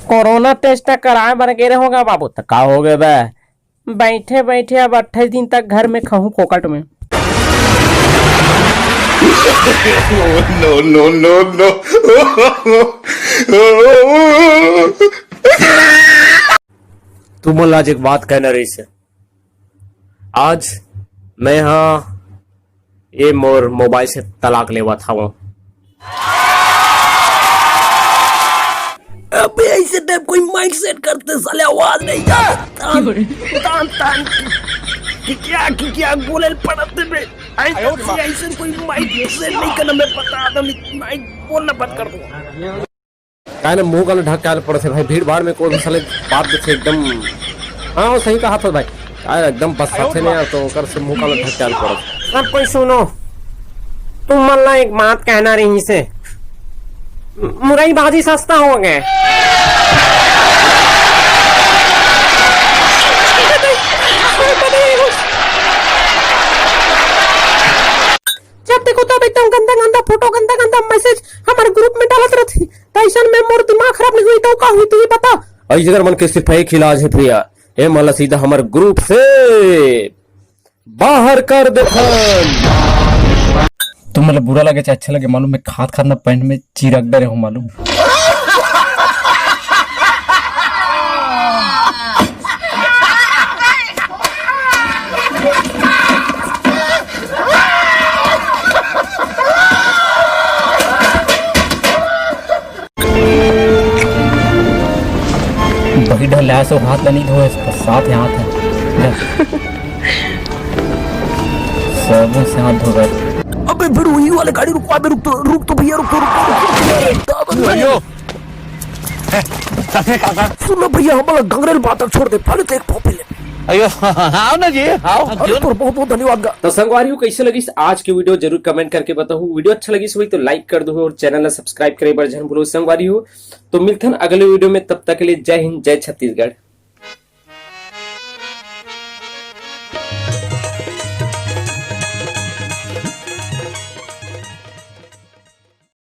Corona test कराए बर गे होगा बाबू तो का हो गए बे बैठे बैठे अब 28 दिन तक घर में खाऊं फोकट में। No no no no. तू मोला आज एक बात कहना रही से। आज मैं यहाँ ये मोर मोबाइल से तलाक लेवा था वो। अबे ऐसे टाइप कोई माइक सेट करते साले आवाज नहीं जाता। तान तान क्या बोले पड़ते बे ऐसे कोई माइक सेट नहीं करना मैं पता था माइक बोलना बंद कर दो। क्या ना मुंह का ढक के पड़े थे भाई भीड़ भाड़ में कोई भी साले बात देखे एकदम। हाँ वो सही कहा था भाई यार एकदम बस साथे नहीं तो कर से मुंह का ढक के पड़े। सब कोई सुनो तुम मल्ला एक बात कहना रही से मुरई बाजी सस्ता हो गए। जब देखो तब एकदम गंदा गंदा फोटो गंदा गंदा मैसेज हमारे ग्रुप में डालत रहती तैसन में मोर दिमाग खराब नहीं हुई तो का हुई तुझे पता। ऐसी जगह मन के सिर्फ एक इलाज है प्रिया ये मला सीधा हमारे ग्रुप से बाहर कर दे। तुम मतलब बुरा लगे चाहे अच्छा लगे मालूम मैं खाद खाना पैंट में चिरक डरे हूँ मालूम। बही ढल ऐसे हाथ नहीं धोए साथ हाथ है सब से हाथ धो गए। अबे फिर वही वाले गाड़ी रुकवा दे रुक तो भैया रुक भैया सुनो भैया हमारा गंगरेल बात छोड़ दे पहले तो एक पॉपी ले। अयो आओ ना जी आओ। बहुत बहुत धन्यवाद। तो संगवारियों कैसे लगी आज की वीडियो जरूर कमेंट करके बताओ। वीडियो अच्छा लगी तो लाइक कर दो और चैनल सब्सक्राइब करे बर जन बोलो संगवारी हो। तो मिलते हैं अगले वीडियो में तब तक के लिए जय हिंद जय छत्तीसगढ़।